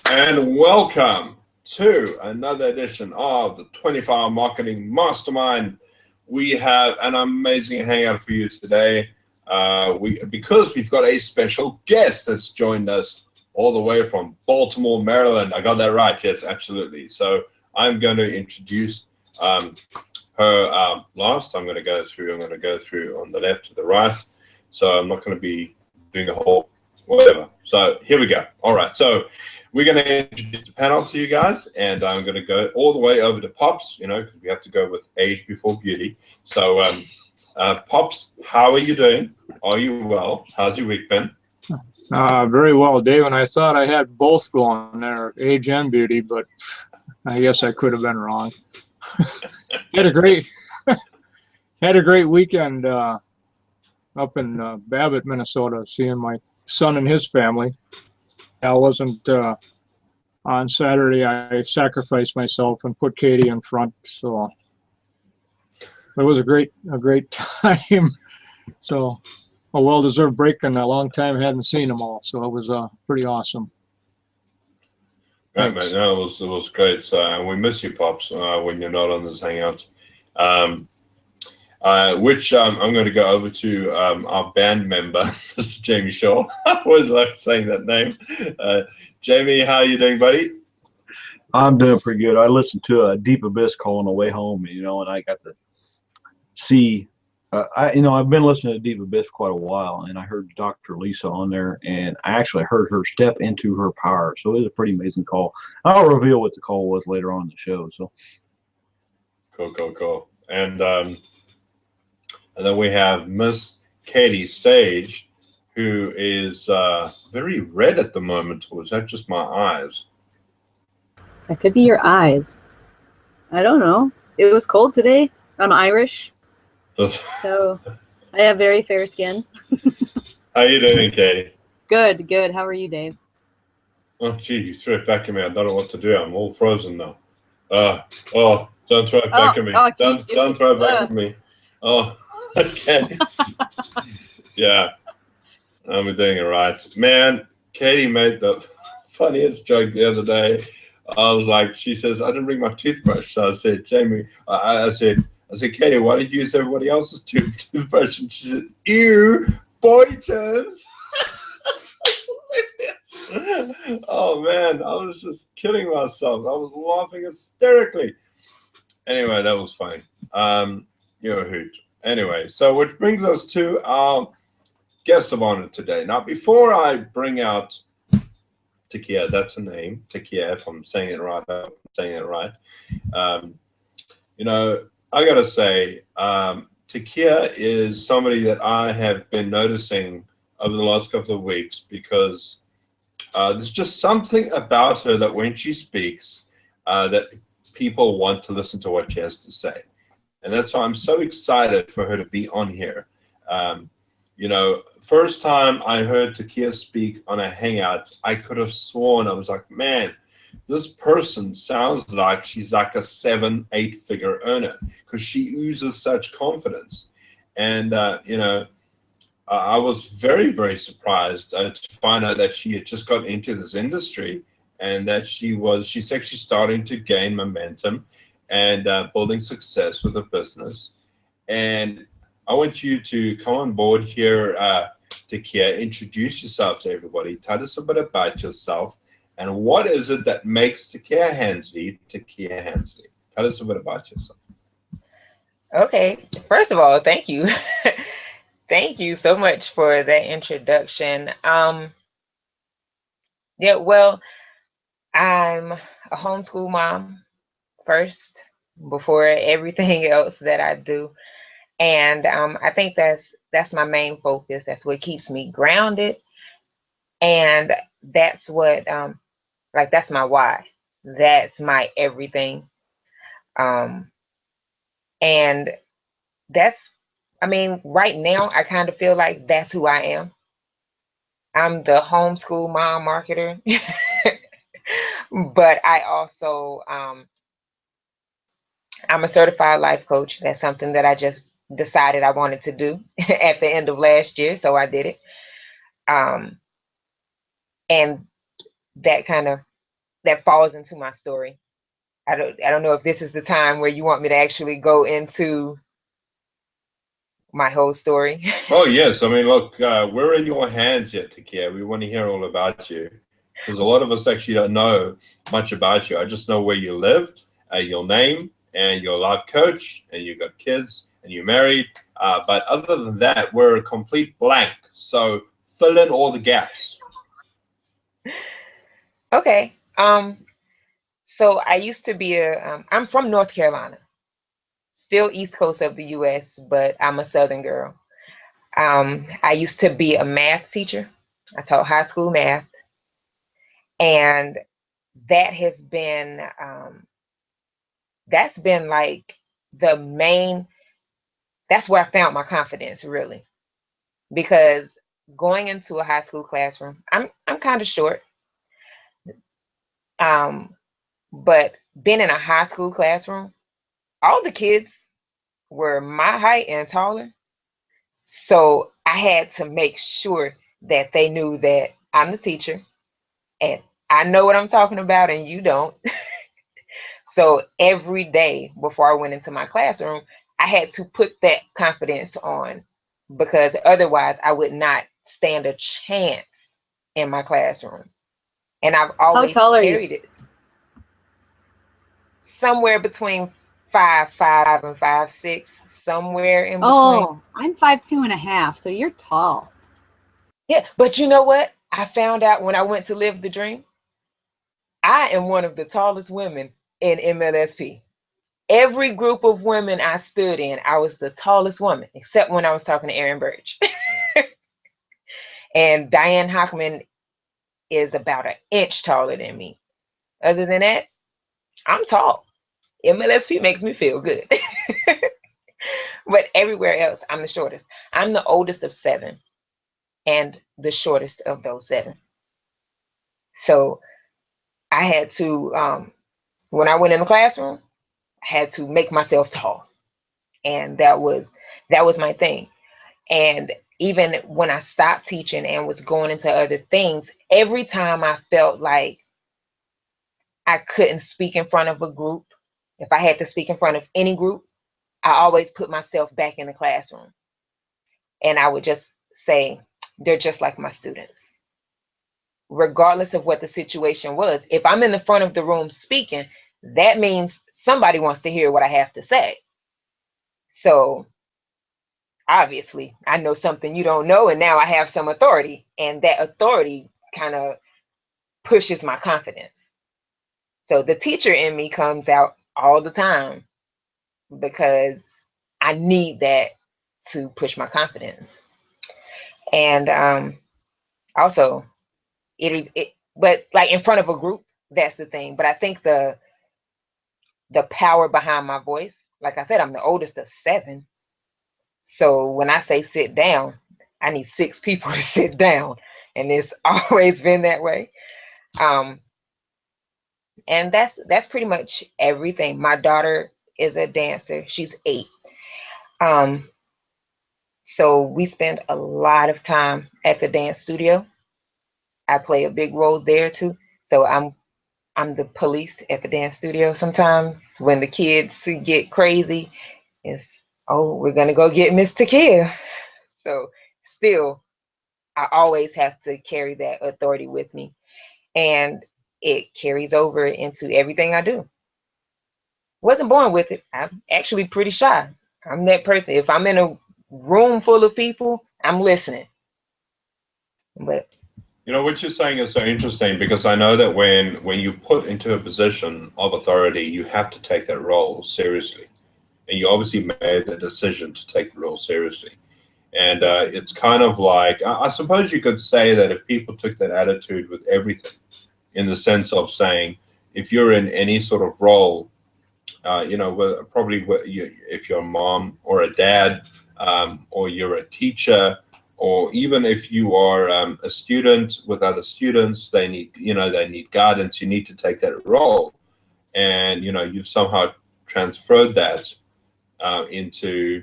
And welcome to another edition of the 24-Hour Marketing Mastermind. We have an amazing hangout for you today because we've got a special guest that's joined us all the way from Baltimore, Maryland. I got that right. Yes, absolutely. So I'm going to introduce her last. I'm going to go through on the left to the right. So I'm not going to be doing a whole whatever. So here we go. All right. So we're going to introduce the panel to you guys, and I'm going to go all the way over to Pops, because we have to go with age before beauty. So Pops, how are you doing? Are you well? How's your week been? Very well, Dave. And I thought I had both going there, age and beauty, but I guess I could have been wrong. Had a great weekend up in Babbitt, Minnesota, seeing my son and his family. I wasn't on Saturday. I sacrificed myself and put Katie in front, so it was a great time. So a well-deserved break, and a long time I hadn't seen them all, so it was pretty awesome. Right, mate. No, it was great. So we miss you, Pops, when you're not on this hangout. Which I'm going to go over to our band member, Mr. Jamie Shaw. I always like saying that name. Jamie, how are you doing, buddy? I'm doing pretty good. I listened to a Deep Abyss call on the way home, and I got to see. I've been listening to Deep Abyss for quite a while, and I heard Dr. Lisa on there, and I actually heard her step into her power. So it was a pretty amazing call. I'll reveal what the call was later on in the show. So cool. And then we have Miss Katie Stage, who is very red at the moment. Or is that just my eyes? That could be your eyes. I don't know. It was cold today. I'm Irish, so I have very fair skin. How you doing, Katie? Good. How are you, Dave? Oh, gee, you threw it back at me. I don't know what to do. I'm all frozen now. Don't throw it back at me. Don't throw it back at me. Oh, okay. Yeah, I'm doing it right. Man, Katie made the funniest joke the other day. I was like, she says, I didn't bring my toothbrush. So I said, Jamie, I said, Katie, why did you use everybody else's toothbrush? And she said, ew, boy terms. Oh, man, I was just kidding myself. I was laughing hysterically. Anyway, that was funny. You're a hoot. Anyway, so which brings us to our guest of honor today. Now, before I bring out Takia, that's her name, Takia, if I'm saying it right. I got to say, Takia is somebody that I have been noticing over the last couple of weeks because there's just something about her that when she speaks, that people want to listen to what she has to say. And that's why I'm so excited for her to be on here. First time I heard Takia speak on a hangout, I could have sworn, I was like, man, this person sounds like she's like a 7-8 figure earner because she oozes such confidence. And, I was very, very surprised to find out that she had just got into this industry and that she's actually starting to gain momentum and building success with her business. And I want you to come on board here, Takia, introduce yourself to everybody. Tell us a bit about yourself and what is it that makes Takia Hansley? Tell us a bit about yourself. Okay. First of all, thank you. Thank you so much for that introduction. Well, I'm a homeschool mom first before everything else that I do. And I think that's my main focus. That's what keeps me grounded. And that's what, that's my why. That's my everything. And that's, right now, I kind of feel like that's who I am. I'm the homeschool mom marketer. But I also, I'm a certified life coach. That's something that I just decided I wanted to do at the end of last year. So I did it. And that kind of that falls into my story. I don't know if this is the time where you want me to actually go into my whole story. Oh, yes. I mean, look, we're in your hands here, Takia. We want to hear all about you, because a lot of us actually don't know much about you. I just know where you live, your name, and you're a life coach, and you got kids, and you're married. But other than that, we're a complete blank. So fill in all the gaps. Okay. So I used to be I'm from North Carolina, still East Coast of the US, but I'm a Southern girl. I used to be a math teacher. I taught high school math, and that has been that's been like the main. That's where I found my confidence, really, because going into a high school classroom, I'm kind of short, but being in a high school classroom, all the kids were my height and taller. So I had to make sure that they knew that I'm the teacher and I know what I'm talking about and you don't. So every day before I went into my classroom, I had to put that confidence on, because otherwise I would not stand a chance in my classroom. And I've always tall are you? carried it somewhere between 5'5" and 5'6", somewhere in between. Oh, I'm 5'2.5", so you're tall. Yeah, but you know what? I found out when I went to live the dream, I am one of the tallest women in MLSP. Every group of women I stood in, I was the tallest woman, except when I was talking to Erin Birch. And Diane Hockman is about an inch taller than me. Other than that, I'm tall. MLSP makes me feel good. But everywhere else, I'm the shortest. I'm the oldest of 7 and the shortest of those 7. So I had to, when I went in the classroom, I had to make myself tall. And that was my thing. And even when I stopped teaching and was going into other things, every time I felt like I couldn't speak in front of a group, if I had to speak in front of any group, I always put myself back in the classroom. And I would just say, they're just like my students. Regardless of what the situation was, if I'm in the front of the room speaking, that means somebody wants to hear what I have to say. So obviously, I know something you don't know, and now I have some authority, and that authority kind of pushes my confidence. So the teacher in me comes out all the time because I need that to push my confidence. And also, but like in front of a group, that's the thing. But I think the power behind my voice, like I said, I'm the oldest of 7. So when I say sit down, I need 6 people to sit down. And it's always been that way. And that's pretty much everything. My daughter is a dancer. She's 8. So we spend a lot of time at the dance studio. I play a big role there too. So I'm the police at the dance studio. Sometimes when the kids get crazy, it's, oh, we're gonna go get Miss Takia. So still, I always have to carry that authority with me, and it carries over into everything I do. Wasn't born with it. I'm actually pretty shy. I'm that person. If I'm in a room full of people, I'm listening. But You know, what you're saying is so interesting, because I know that when you put into a position of authority, you have to take that role seriously. And you obviously made the decision to take the role seriously. And it's kind of like, I suppose you could say that if people took that attitude with everything, in the sense of saying, if you're in any sort of role, probably if you're a mom or a dad, or you're a teacher, or even if you are a student with other students, they need guidance. You need to take that role, and you've somehow transferred that into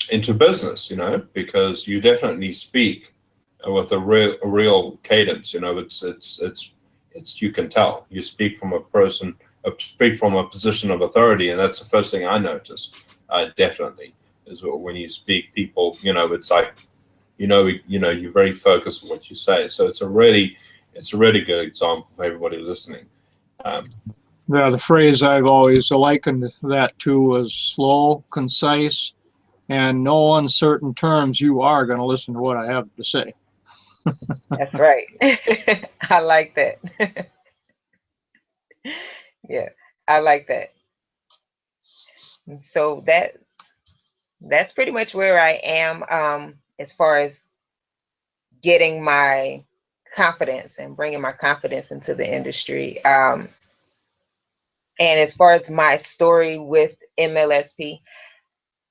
business. Because you definitely speak with a real cadence. It's, you can tell. You speak from a person, speak from a position of authority, and that's the first thing I noticed. Definitely is when you speak, people, you know, it's like, you're very focused on what you say. So it's a really good example for everybody listening. The phrase I've always likened that to was slow, concise, and no uncertain terms. You are going to listen to what I have to say. That's right. I like that. Yeah, I like that. And so that's pretty much where I am, as far as getting my confidence and bringing my confidence into the industry. And as far as my story with MLSP,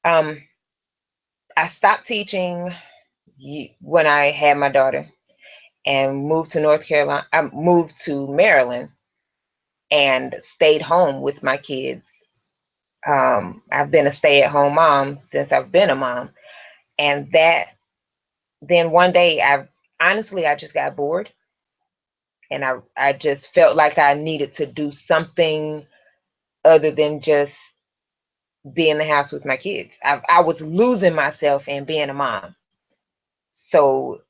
I stopped teaching when I had my daughter and moved to North Carolina. I moved to Maryland and stayed home with my kids. I've been a stay-at-home mom since I've been a mom. And then one day I just got bored, and I just felt like I needed to do something other than just be in the house with my kids. I was losing myself in being a mom. So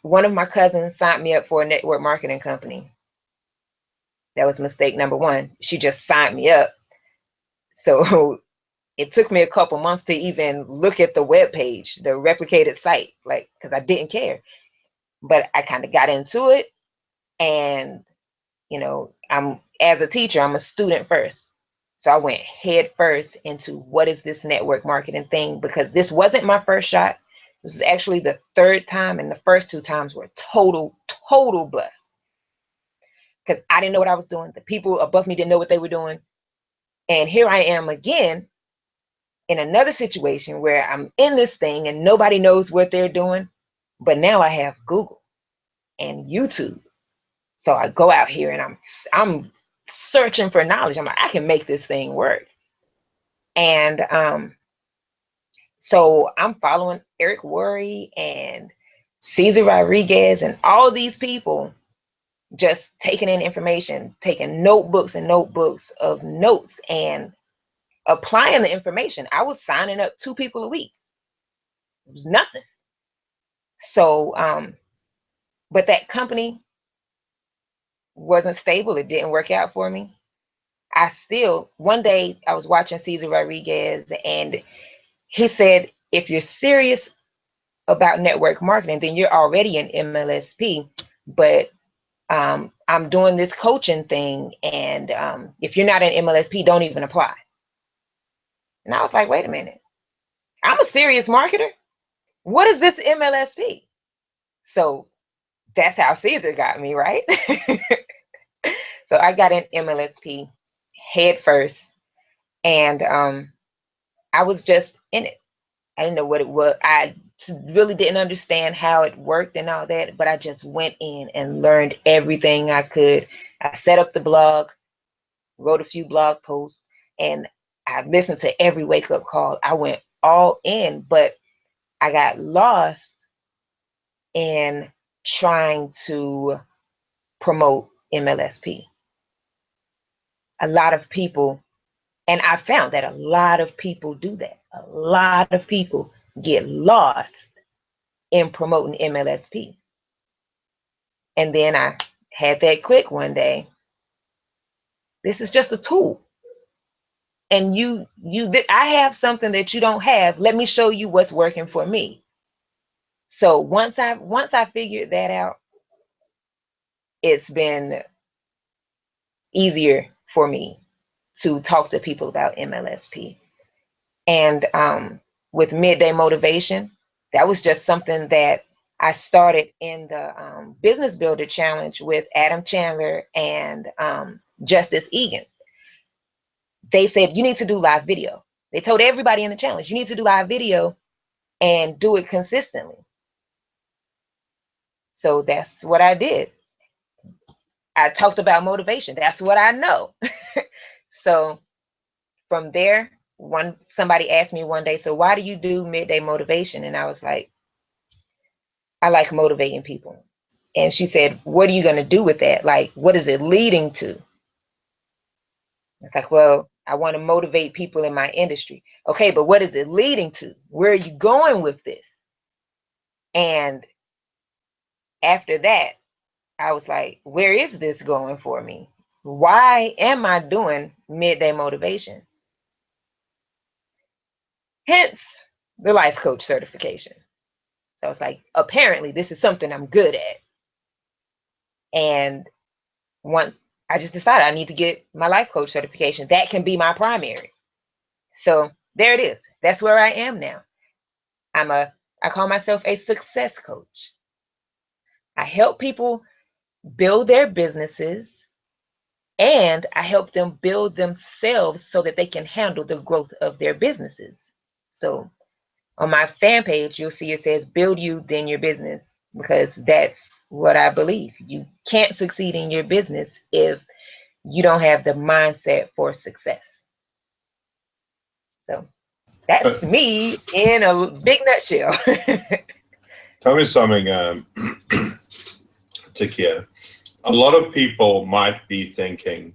one of my cousins signed me up for a network marketing company. That was mistake number one. She just signed me up. So it took me a couple months to even look at the web page, the replicated site, like, because I didn't care. But I kind of got into it, and as a teacher, I'm a student first. So I went head first into what is this network marketing thing, because this wasn't my first shot. This was actually the third time, and the first two times were total bust. Because I didn't know what I was doing. The people above me didn't know what they were doing. And here I am again in another situation where I'm in this thing and nobody knows what they're doing. But now I have Google and YouTube. So I go out here and I'm searching for knowledge. I'm like, I can make this thing work. And so I'm following Eric Worre and Cesar Rodriguez and all these people, just taking in information, taking notebooks and notebooks of notes and applying the information. I was signing up 2 people a week. It was nothing. So, but that company wasn't stable. It didn't work out for me. One day I was watching Cesar Rodriguez, and he said, if you're serious about network marketing, then you're already an MLSP, but I'm doing this coaching thing, and if you're not an MLSP, don't even apply. And I was like, wait a minute, I'm a serious marketer. What is this MLSP? So that's how Caesar got me, right? So I got an MLSP head first, and I was just in it. I didn't know what it was. I really didn't understand how it worked and all that, but I just went in and learned everything I could. I set up the blog, wrote a few blog posts, and I listened to every wake-up call. I went all in, but I got lost in trying to promote MLSP. A lot of people, and I found that a lot of people do that. A lot of people get lost in promoting MLSP. And then I had that click one day. This is just a tool. And I have something that you don't have. Let me show you what's working for me. So once I figured that out, it's been easier for me to talk to people about MLSP. And with Midday Motivation, that was just something that I started in the Business Builder Challenge with Adam Chandler and Justice Egan. They said, you need to do live video. They told everybody in the challenge, you need to do live video and do it consistently. So that's what I did. I talked about motivation. That's what I know. So from there, somebody asked me one day, so why do you do Midday Motivation? And I was like, I like motivating people. And she said, what are you going to do with that? Like, what is it leading to? It's like, well, I want to motivate people in my industry. Okay, but what is it leading to? Where are you going with this? And after that, I was like, where is this going for me? Why am I doing midday motivation? Hence the life coach certification. So it's like, apparently this is something I'm good at. And once I just decided I need to get my life coach certification, that can be my primary. So there it is. That's where I am now. I call myself a success coach. I help people build their businesses, and I help them build themselves so that they can handle the growth of their businesses. So on my fan page, you'll see it says build you, then your business, because that's what I believe. You can't succeed in your business if you don't have the mindset for success. So that's me in a big nutshell. Tell me something, Takia. A lot of people might be thinking,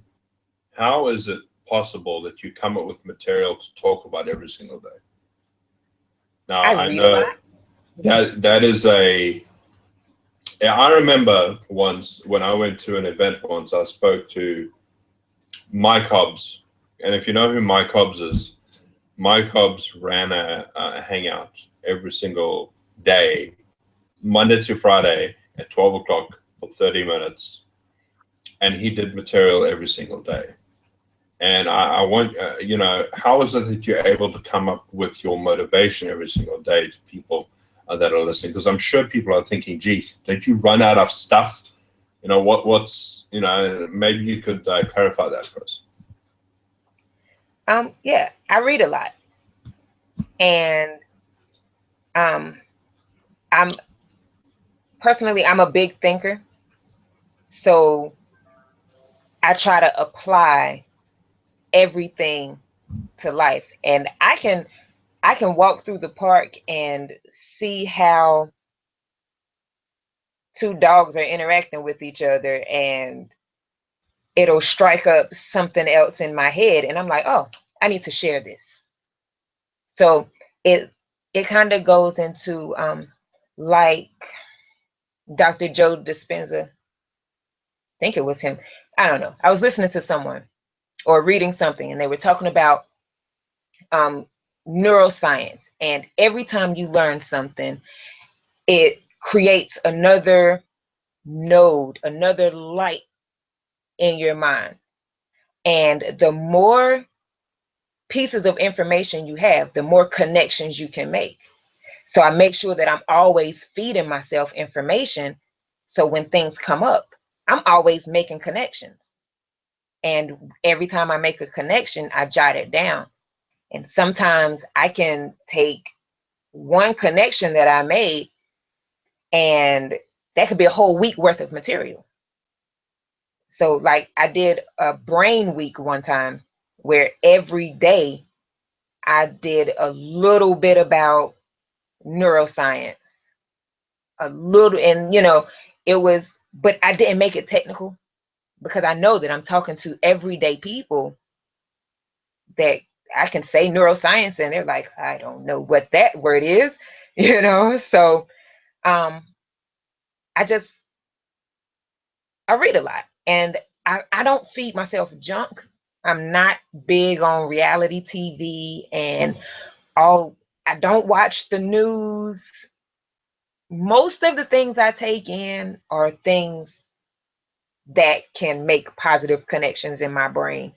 how is it possible that you come up with material to talk about every single day? Now, I know that is I remember once when I went to an event once, I spoke to Mike Hobbs. And if you know who Mike Hobbs is, Mike Hobbs ran a hangout every single day, Monday to Friday at 12 o'clock for 30 minutes. And he did material every single day. And I want, how is it that you're able to come up with your motivation every single day to people that are listening? Because I'm sure people are thinking, gee, don't you run out of stuff? Maybe you could clarify that for us. Yeah, I read a lot. And I'm a big thinker. So I try to apply everything to life. And I can walk through the park and see how two dogs are interacting with each other, and it'll strike up something else in my head, and I'm like, oh, I need to share this. So it kind of goes into like Dr. Joe Dispenza. I think it was him. I don't know. I was listening to someone or reading something, and they were talking about neuroscience. And every time you learn something, it creates another node, another light in your mind. And the more pieces of information you have, the more connections you can make. So I make sure that I'm always feeding myself information. So when things come up, I'm always making connections. And every time I make a connection, I jot it down. And sometimes I can take one connection that I made, and that could be a whole week worth of material. So like I did a brain week one time where every day I did a little bit about neuroscience, a little, and it was, but I didn't make it technical because I know that I'm talking to everyday people that I can say neuroscience and they're like, I don't know what that word is, so I read a lot, and I don't feed myself junk. I'm not big on reality TV and I don't watch the news. Most of the things I take in are things that can make positive connections in my brain,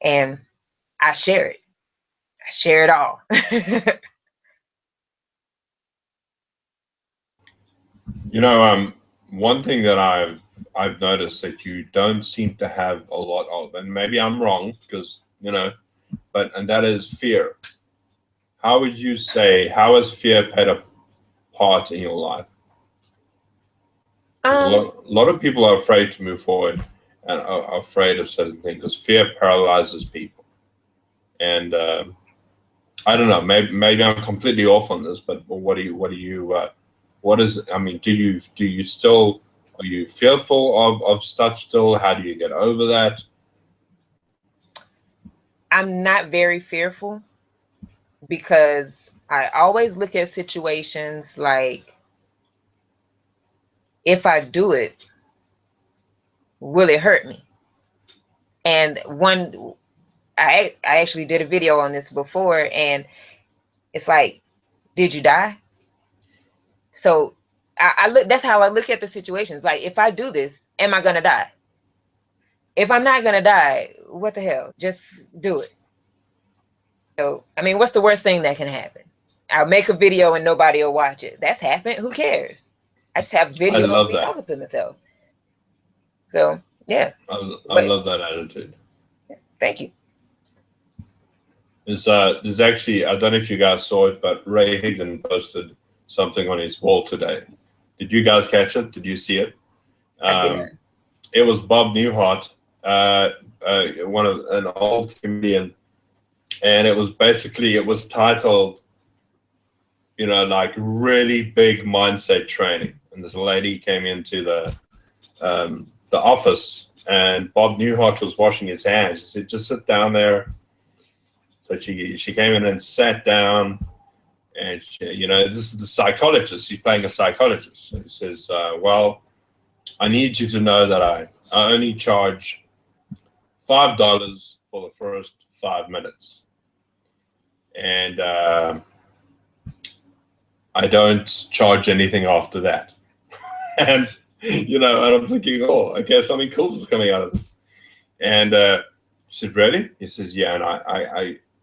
and I share it. I share it all. One thing that I've noticed that you don't seem to have a lot of, and maybe I'm wrong because and that is fear. How would you say, how has fear played a part in your life? A lot of people are afraid to move forward and are afraid of certain things because fear paralyzes people. And I don't know, maybe I'm completely off on this, but what do you do you still Are you fearful of stuff still? How do you get over that? I'm not very fearful because I always look at situations like, if I do it, will it hurt me? And I actually did a video on this before, and it's like, did you die? So I look, that's how I look at the situations. Like, if I do this, am I gonna die? If I'm not gonna die, what the hell? Just do it. So, I mean, what's the worst thing that can happen? I'll make a video and nobody will watch it. That's happened. Who cares? I just have I video of love me that. talking to myself. So, yeah. I love that attitude. Thank you. There's actually, I don't know if you guys saw it, but Ray Higdon posted something on his wall today. Did you guys catch it? Did you see it? I did not. It was Bob Newhart, an old comedian, and it was titled, like really big mindset training. And this lady came into the office, and Bob Newhart was washing his hands. She said, "Just sit down there." So she came in and sat down, and this is the psychologist. She's playing a psychologist. And he says, "Well, I need you to know that I only charge $5 for the first 5 minutes, and I don't charge anything after that." And and I'm thinking, oh, okay, something cool is coming out of this. And she said, "Really?" He says, "Yeah, and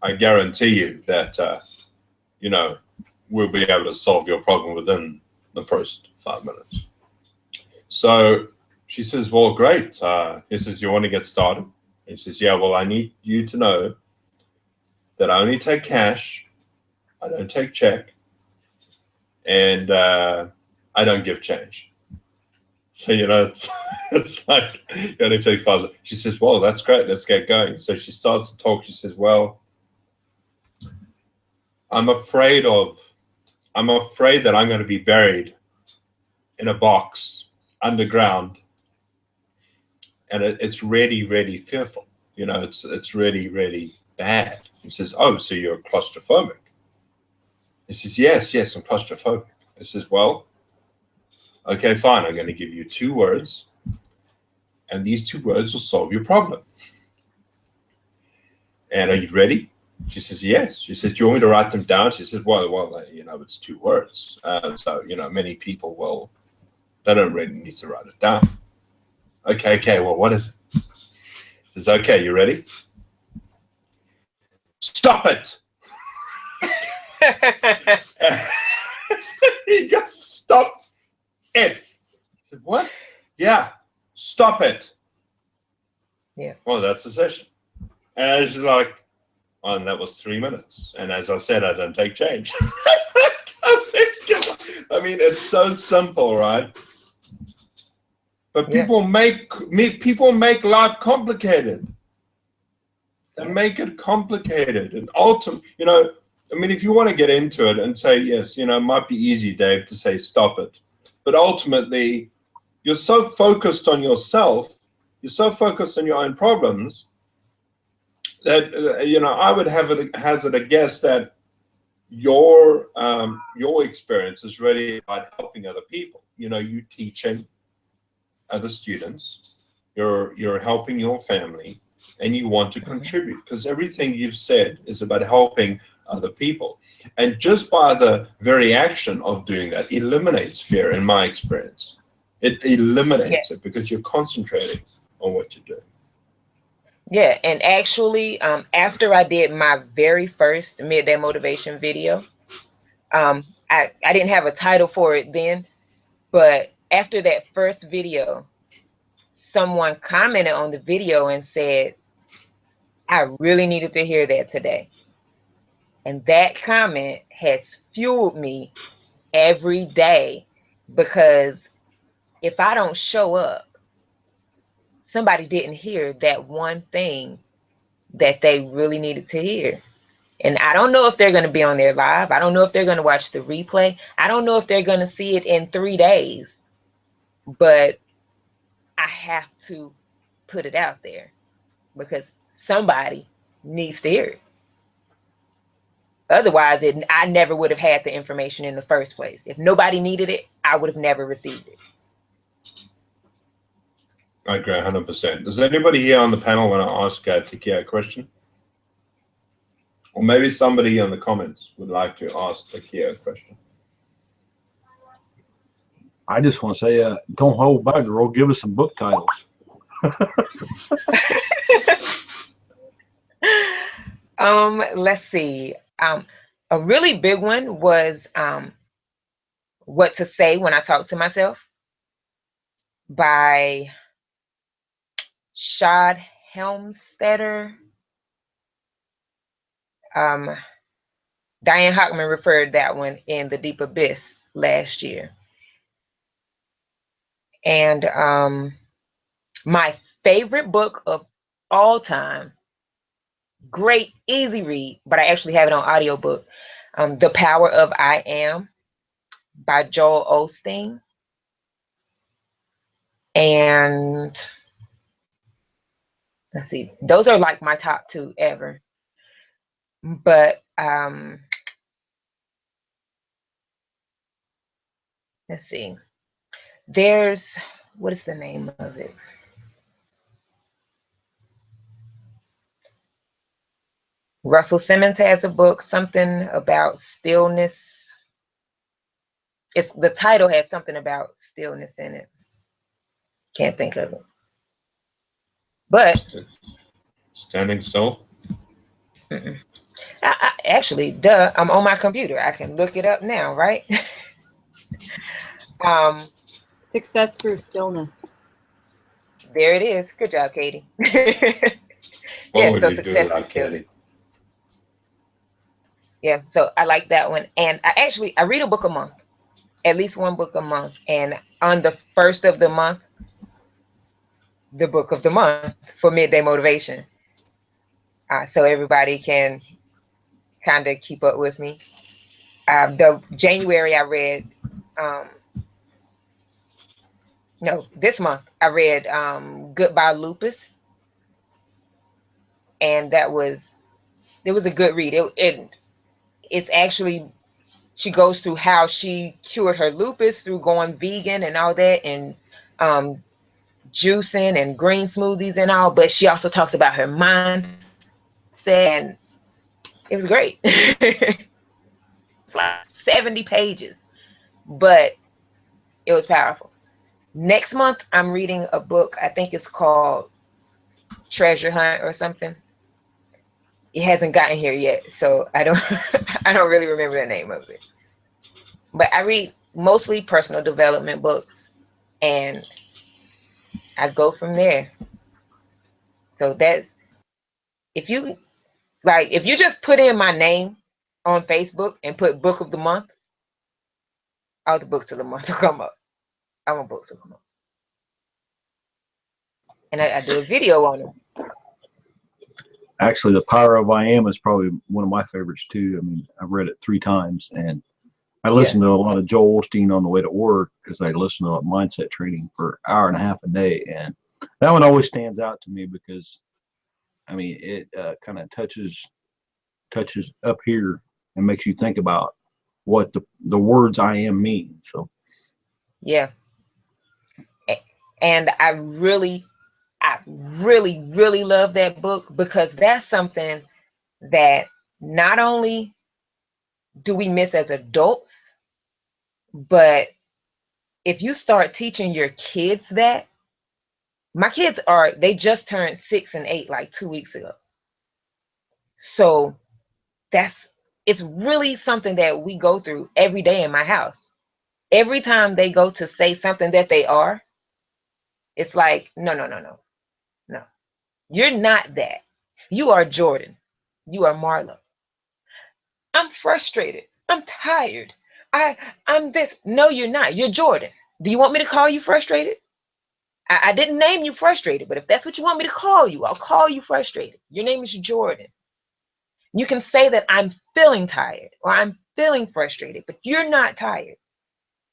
I guarantee you that we'll be able to solve your problem within the first 5 minutes." So she says, "Well, great." He says, "You want to get started?" He says, "Yeah, well, I need you to know that I only take cash, I don't take check, and I don't give change." So, it's like, you only take 5. She says, "Well, that's great. Let's get going." So she starts to talk. She says, "Well, I'm afraid that I'm going to be buried in a box underground. And it's really, really fearful. It's really, really bad." He says, "Oh, so you're claustrophobic?" He says, Yes, I'm claustrophobic." He says, "Well, okay, fine. I'm going to give you 2 words, and these 2 words will solve your problem. And are you ready?" She says, "Yes." She says, "Do you want me to write them down?" She says, well, it's 2 words. So, many people they don't really need to write it down. Okay, well, what is it? She says, "Okay, you ready?" "Stop it." He goes, "Stop it." I said, "What?" "Yeah, stop it." Yeah. Well, that's the session. And she's like, "Oh, and that was 3 minutes. And as I said, I don't take change." I mean, it's so simple, right? But people make life complicated. They make it complicated. And ultimately, if you want to get into it and say, yes, it might be easy, Dave, to say stop it. But ultimately, you're so focused on yourself, you're so focused on your own problems that, I would hazard a guess that your experience is really about helping other people. You teaching other students, you're helping your family, and you want to contribute, because everything you've said is about helping other people. And just by the very action of doing that eliminates fear, in my experience. It eliminates it because you're concentrating on what you're doing. Yeah, and actually, after I did my very first midday motivation video, I didn't have a title for it then, but after that first video, someone commented on the video and said, "I really needed to hear that today." And that comment has fueled me every day, because if I don't show up, somebody didn't hear that one thing that they really needed to hear. And I don't know if they're going to be on there live. I don't know if they're going to watch the replay. I don't know if they're going to see it in 3 days. But I have to put it out there because somebody needs to hear it. Otherwise, I never would have had the information in the first place. If nobody needed it, I would have never received it. I agree 100%. Does anybody here on the panel want to ask Takia a question? Or maybe somebody in the comments would like to ask Takia a question. I just want to say, don't hold back, girl. Give us some book titles. Let's see. A really big one was What to Say When I Talk to Myself by Shad Helmstetter. Diane Hockman referred that one in The Deep Abyss last year. And my favorite book of all time, great, easy read, but I actually have it on audiobook, The Power of I Am by Joel Osteen. And let's see, those are like my top two ever. But let's see, there's, what is the name of it? Russell Simmons has a book, something about stillness. It's, the title has something about stillness in it. Can't think of it. But Standing Still? Actually, duh, I'm on my computer. I can look it up now, right? Success Through Stillness. There it is. Good job, Katie. What Yeah, would so we do Success Through without Stillness. Katie? Yeah, so I like that one. And I read a book a month, at least one book a month. And on the first of the month, the book of the month for Midday Motivation. So everybody can kind of keep up with me. The January I read, no, this month I read Goodbye Lupus. And it was a good read. It's actually, she goes through how she cured her lupus through going vegan and all that, and juicing and green smoothies and all, but she also talks about her mindset, and it was great. It's like 70 pages, but it was powerful. Next month, I'm reading a book, I think it's called Treasure Hunt or something. It hasn't gotten here yet, so I don't I don't really remember the name of it. But I read mostly personal development books, and I go from there. So that's, if you just put in my name on Facebook and put book of the month, all the books of the month will come up. All my books will come up. And I do a video on them. Actually, The Power of I Am is probably one of my favorites too. I mean, I've read it 3 times, and I listen to a lot of Joel Osteen on the way to work because I listen to mindset training for an hour and a half a day, and that one always stands out to me because, I mean, it kind of touches up here and makes you think about what the words I am mean. So yeah, and I really love that book because that's something that not only do we miss as adults, but if you start teaching your kids that, my kids they just turned 6 and 8 like 2 weeks ago. So it's really something that we go through every day in my house. Every time they go to say something that they are, it's like, no. You're not that. You are Jordan. You are Marlo. I'm frustrated. I'm tired. I'm this. No, you're not. You're Jordan. Do you want me to call you frustrated? I didn't name you frustrated, but if that's what you want me to call you, I'll call you frustrated. Your name is Jordan. You can say that I'm feeling tired or I'm feeling frustrated, but you're not tired.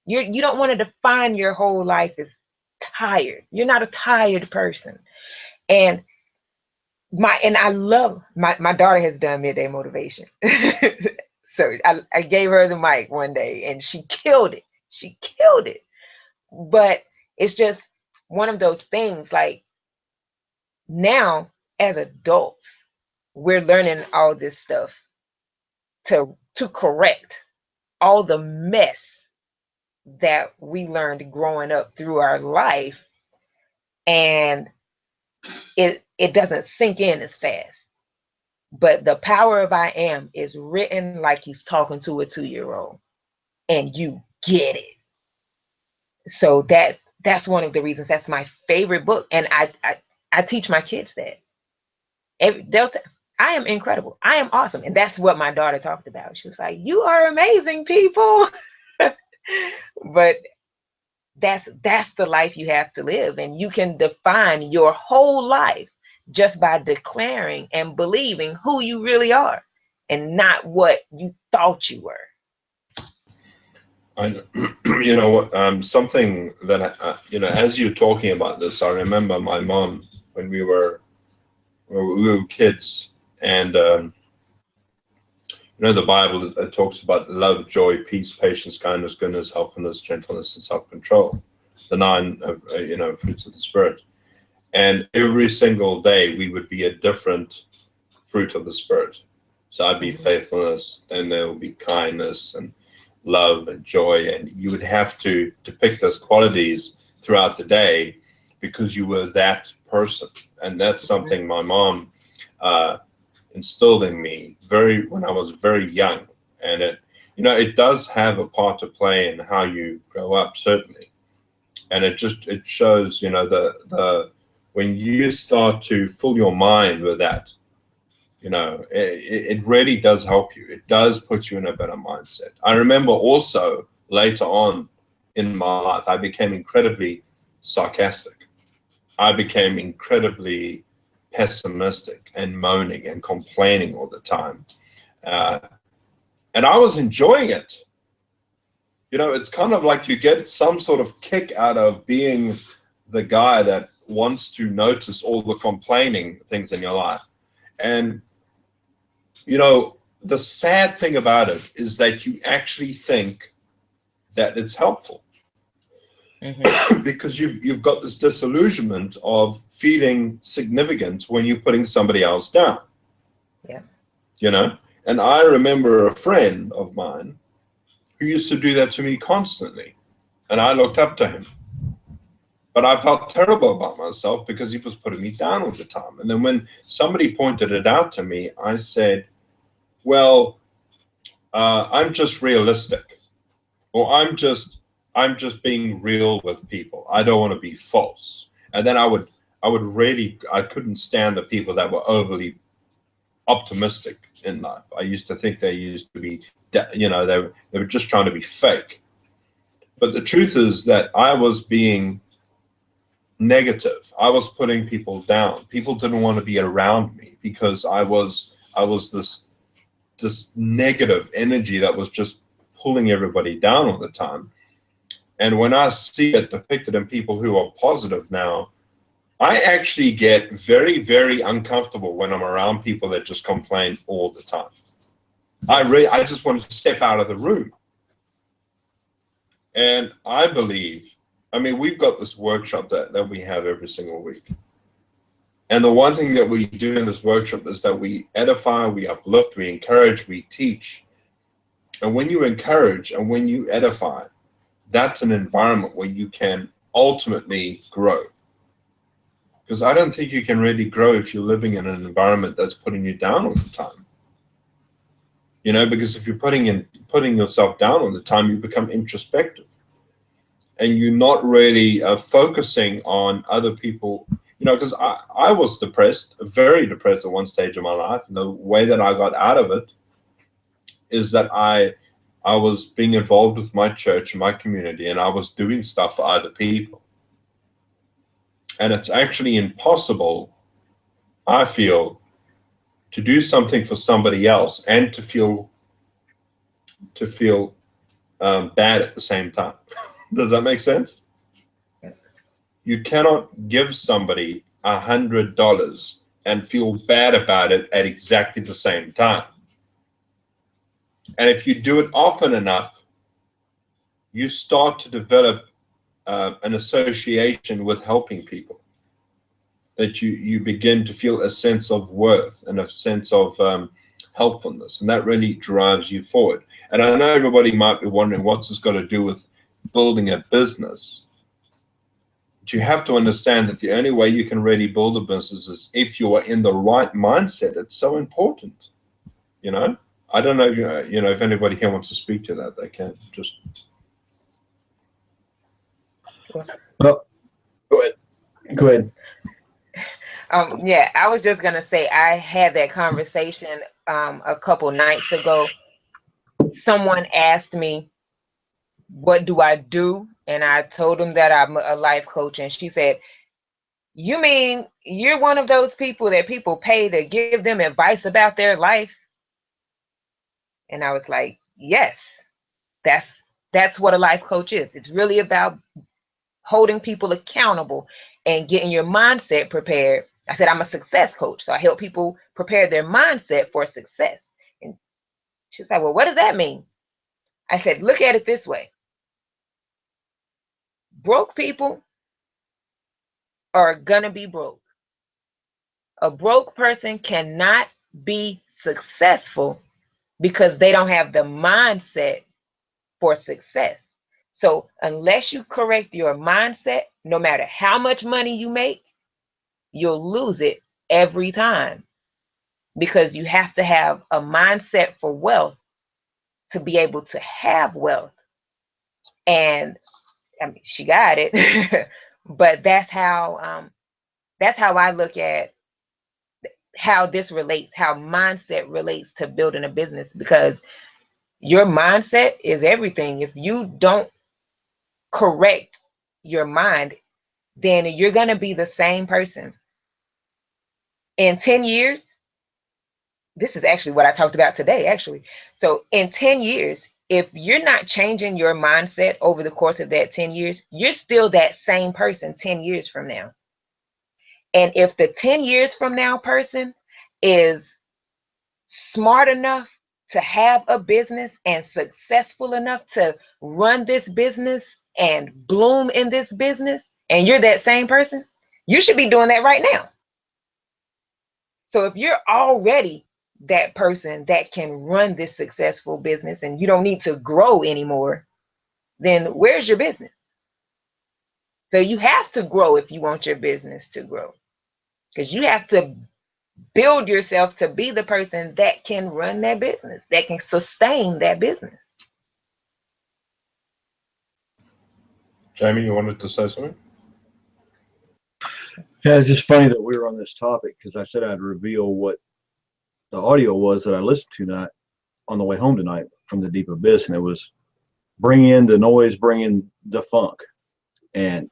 You don't want to define your whole life as tired. You're not a tired person. And I love my daughter has done midday motivation. So I gave her the mic one day and she killed it. She killed it. But it's just one of those things, like, now as adults, we're learning all this stuff to correct all the mess that we learned growing up through our life, and it doesn't sink in as fast. But the power of I am is written like he's talking to a 2-year-old, and you get it. So that's one of the reasons that's my favorite book, and I teach my kids that. I am incredible. I am awesome. And that's what my daughter talked about. She was like, you are amazing, people. But that's the life you have to live. And you can define your whole life just by declaring and believing who you really are and not what you thought you were. I, you know, something that, you know, as you're talking about this, I remember my mom when we were kids, and you know, the Bible, it talks about love, joy, peace, patience, kindness, goodness, helpfulness, gentleness, and self-control, the 9 you know, fruits of the Spirit. And every single day we would be a different fruit of the Spirit. So I'd be faithfulness, and there will be kindness and love and joy, and you would have to depict those qualities throughout the day because you were that person. And that's something my mom instilled in me when I was very young. And it, you know, it does have a part to play in how you grow up, certainly. And it shows, you know, when you start to fill your mind with that, you know, it really does help you. It does put you in a better mindset. I remember also later on in my life, I became incredibly sarcastic. I became incredibly pessimistic and moaning and complaining all the time. And I was enjoying it. You know, it's kind of like you get some sort of kick out of being the guy that wants to notice all the complaining things in your life. And, you know, the sad thing about it is that you actually think that it's helpful. Mm-hmm. Because you've got this disillusionment of feeling significant when you're putting somebody else down. Yeah. You know, and I remember a friend of mine who used to do that to me constantly, and I looked up to him. But I felt terrible about myself because he was putting me down all the time. And then when somebody pointed it out to me, I said, well, I'm just realistic, or I'm just being real with people. I don't want to be false. And then I couldn't stand the people that were overly optimistic in life. I used to think they used to be, you know, they were just trying to be fake. But the truth is that I was being negative. I was putting people down. People didn't want to be around me because I was this negative energy that was just pulling everybody down all the time. And when I see it depicted in people who are positive now, I actually get very, very uncomfortable when I'm around people that just complain all the time. I just want to step out of the room. And I believe, I mean, we've got this workshop that we have every single week. And the one thing that we do in this workshop is that we edify, we uplift, we encourage, we teach. And when you encourage and when you edify, that's an environment where you can ultimately grow. Because I don't think you can really grow if you're living in an environment that's putting you down all the time. You know, because if you're putting yourself down all the time, you become introspective. And you're not really focusing on other people. You know, because I was depressed, very depressed at one stage of my life. And the way that I got out of it is that I was being involved with my church and my community, and I was doing stuff for other people. And it's actually impossible, I feel, to do something for somebody else and to feel bad at the same time. Does that make sense? You cannot give somebody $100 and feel bad about it at exactly the same time. And if you do it often enough, you start to develop an association with helping people, that you begin to feel a sense of worth and a sense of helpfulness, and that really drives you forward. And I know everybody might be wondering, what's this got to do with building a business? But you have to understand that the only way you can really build a business is if you are in the right mindset. It's so important, you know. I don't know, you know, if anybody here wants to speak to that, they can just. Well, go ahead. Go ahead. Yeah, I was just gonna say I had that conversation a couple nights ago. Someone asked me, what do I do? And I told them that I'm a life coach. And she said, you mean you're one of those people that people pay to give them advice about their life? And I was like, yes, that's what a life coach is. It's really about holding people accountable and getting your mindset prepared. I said, I'm a success coach. So I help people prepare their mindset for success. And she was like, well, what does that mean? I said, look at it this way. Broke people are gonna be broke. A broke person cannot be successful because they don't have the mindset for success. So unless you correct your mindset, no matter how much money you make, you'll lose it every time, because you have to have a mindset for wealth to be able to have wealth. And I mean, she got it, but that's how I look at how this relates, how mindset relates to building a business, because your mindset is everything. If you don't correct your mind, then you're going to be the same person. In 10 years, this is actually what I talked about today, actually. So in 10 years, if you're not changing your mindset over the course of that 10 years, you're still that same person 10 years from now. And if the 10 years from now person is smart enough to have a business and successful enough to run this business and bloom in this business, and you're that same person, you should be doing that right now. So if you're already that person that can run this successful business and you don't need to grow anymore, then where's your business? So you have to grow if you want your business to grow, because you have to build yourself to be the person that can run that business, that can sustain that business. Jamie, you wanted to say something? Yeah, it's just funny that we were on this topic because I said I'd reveal what the audio was that I listened to tonight on the way home tonight from the Deep Abyss, and it was bring in the noise, bring in the funk. And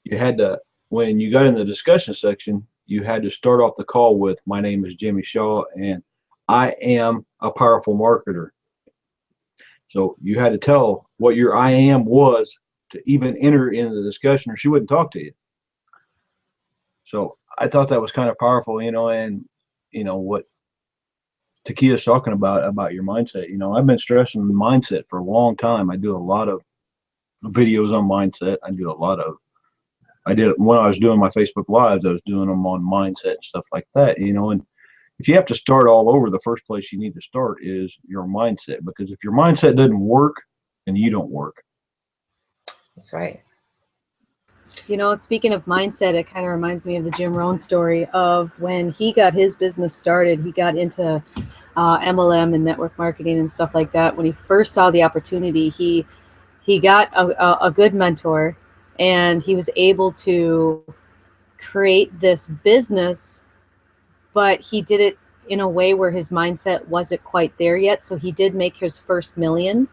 you had to, when you got in the discussion section, you had to start off the call with, my name is Jimmy Shaw, and I am a powerful marketer. So you had to tell what your I am was to even enter into the discussion, or she wouldn't talk to you. So I thought that was kind of powerful, you know, and you know what Takia's talking about your mindset. You know, I've been stressing mindset for a long time. I do a lot of videos on mindset. I did when I was doing my Facebook Lives, I was doing them on mindset and stuff like that, you know. And if you have to start all over, the first place you need to start is your mindset, because if your mindset doesn't work, then you don't work. That's right. You know, speaking of mindset, it kind of reminds me of the Jim Rohn story of when he got his business started. He got into MLM and network marketing and stuff like that. When he first saw the opportunity, he got a good mentor, and he was able to create this business, but he did it in a way where his mindset wasn't quite there yet. So he did make his first $1 million,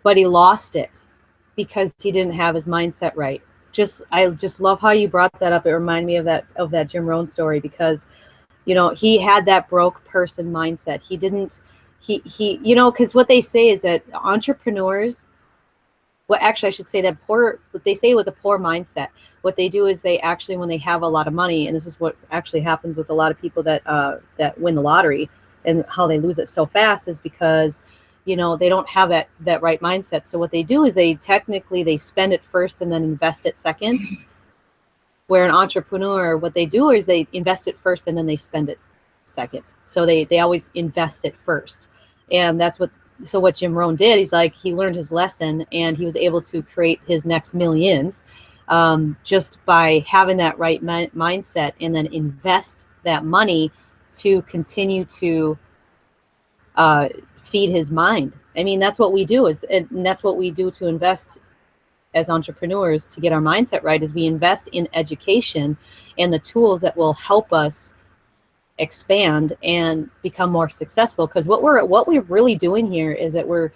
but he lost it because he didn't have his mindset right. I just love how you brought that up. It reminded me of that Jim Rohn story, because, you know, he had that broke person mindset. He you know, because what they say is that entrepreneurs, well, actually, I should say that what they say with a poor mindset, what they do is they actually, when they have a lot of money, and this is what actually happens with a lot of people that win the lottery, and how they lose it so fast is because, you know, they don't have that right mindset. So what they do is they spend it first and then invest it second. Where an entrepreneur, what they do is they invest it first and then they spend it second. So they always invest it first. And that's what Jim Rohn did, he's like, he learned his lesson and he was able to create his next millions just by having that right mindset and then invest that money to continue to feed his mind. I mean, that's what we do and that's what we do to invest as entrepreneurs to get our mindset right, is we invest in education and the tools that will help us expand and become more successful. Because what we're really doing here is that we're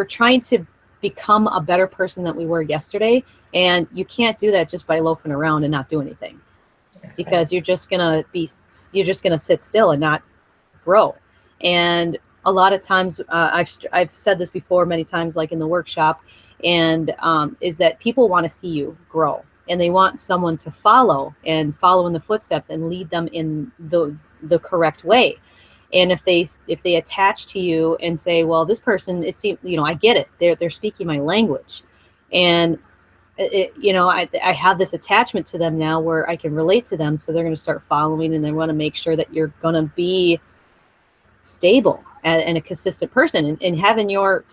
trying to become a better person than we were yesterday, and you can't do that just by loafing around and not do anything. Because you're just gonna sit still and not grow. And a lot of times, I've said this before many times, like in the workshop, and is that people want to see you grow, and they want someone to follow in the footsteps and lead them in the correct way. And if they attach to you and say, well, this person, it seems, I get it, they're speaking my language, and I have this attachment to them now where I can relate to them, so they're going to start following, and they want to make sure that you're going to be stable and a consistent person, and having your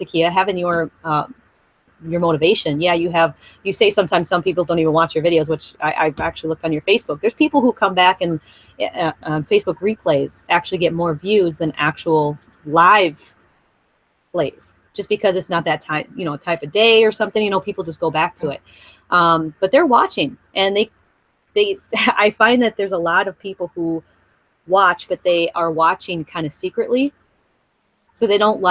motivation. Yeah, you say sometimes some people don't even watch your videos, which I've actually looked on your Facebook. There's people who come back and Facebook replays actually get more views than actual live plays, just because it's not that type of day or something. People just go back to it, but they're watching, and they I find that there's a lot of people who watch, but they are watching kind of secretly. So they don't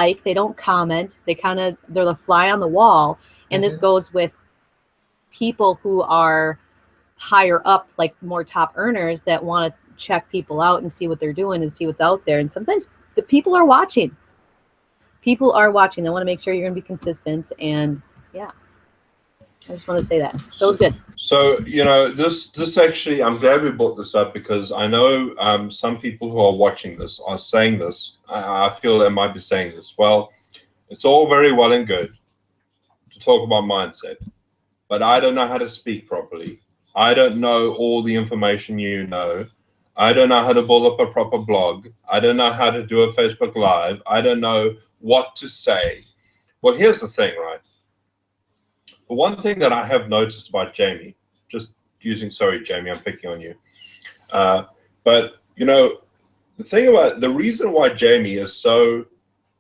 comment. They're the fly on the wall. And this goes with people who are higher up, like more top earners, that want to check people out and see what they're doing and see what's out there. And sometimes the people are watching. People are watching. They want to make sure you're going to be consistent. And yeah, I just want to say that. So it was good. So, this actually, I'm glad we brought this up, because I know some people who are watching this are saying this. I feel they might be saying this. Well, it's all very well and good to talk about mindset, but I don't know how to speak properly. I don't know all the information you know. I don't know how to build up a proper blog. I don't know how to do a Facebook Live. I don't know what to say. Well, here's the thing, right? The one thing that I have noticed about Jamie, sorry, Jamie, I'm picking on you. But, the reason why Jamie is so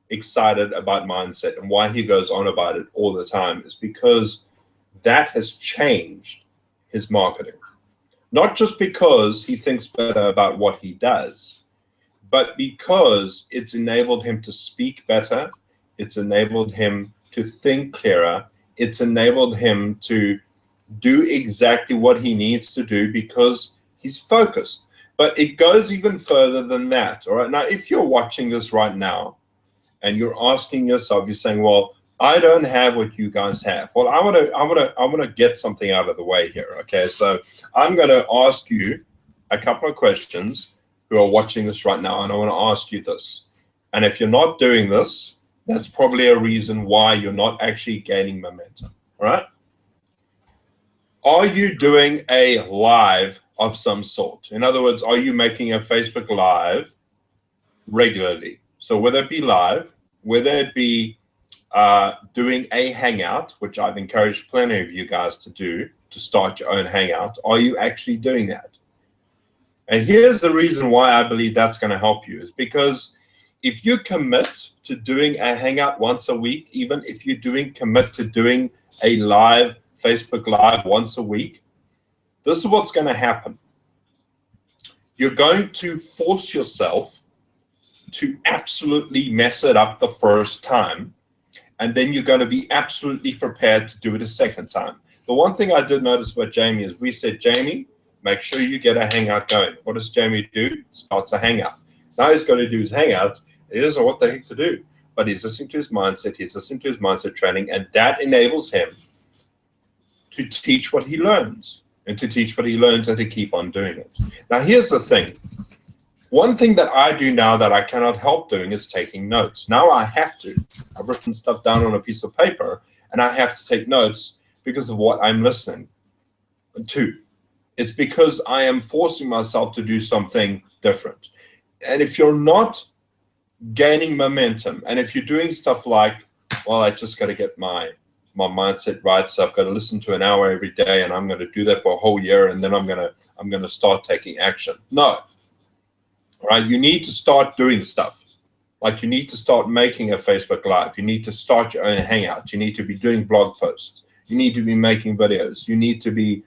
excited about mindset and why he goes on about it all the time is because that has changed his marketing. Not just because he thinks better about what he does, but because it's enabled him to speak better. It's enabled him to think clearer. It's enabled him to do exactly what he needs to do because he's focused. But it goes even further than that. All right. Now, if you're watching this right now and you're asking yourself, you're saying, well, I don't have what you guys have. Well, I want to get something out of the way here. Okay. So I'm going to ask you a couple of questions who are watching this right now. And I want to ask you this. And if you're not doing this, that's probably a reason why you're not actually gaining momentum. All right. Are you doing a live of some sort? In other words, are you making a Facebook Live regularly? So whether it be live, whether it be doing a hangout, which I've encouraged plenty of you guys to do, to start your own hangout, are you actually doing that? And here's the reason why I believe that's going to help you, is because if you commit to doing a hangout once a week, even if you commit to doing a live Facebook Live once a week, this is what's going to happen. You're going to force yourself to absolutely mess it up the first time, and then you're going to be absolutely prepared to do it a second time. The one thing I did notice about Jamie is we said, Jamie, make sure you get a hangout going. What does Jamie do? Starts a hangout. Now he's got to do his hangout. He doesn't know what the heck to do. but he's listening to his mindset, he's listening to his mindset training, and that enables him to teach what he learns, and to teach what he learns and to keep on doing it. Now, here's the thing. One thing that I do now that I cannot help doing is taking notes. Now I have to. I've written stuff down on a piece of paper, and I have to take notes because of what I'm listening to. It's because I am forcing myself to do something different. And if you're not gaining momentum, and if you're doing stuff like, well, I just got to get my mindset right, so I've got to listen to an hour every day, and I'm going to do that for a whole year, and then I'm going to start taking action. No. Right? You need to start doing stuff. Like, you need to start making a Facebook Live. You need to start your own hangout. You need to be doing blog posts. You need to be making videos. You need to be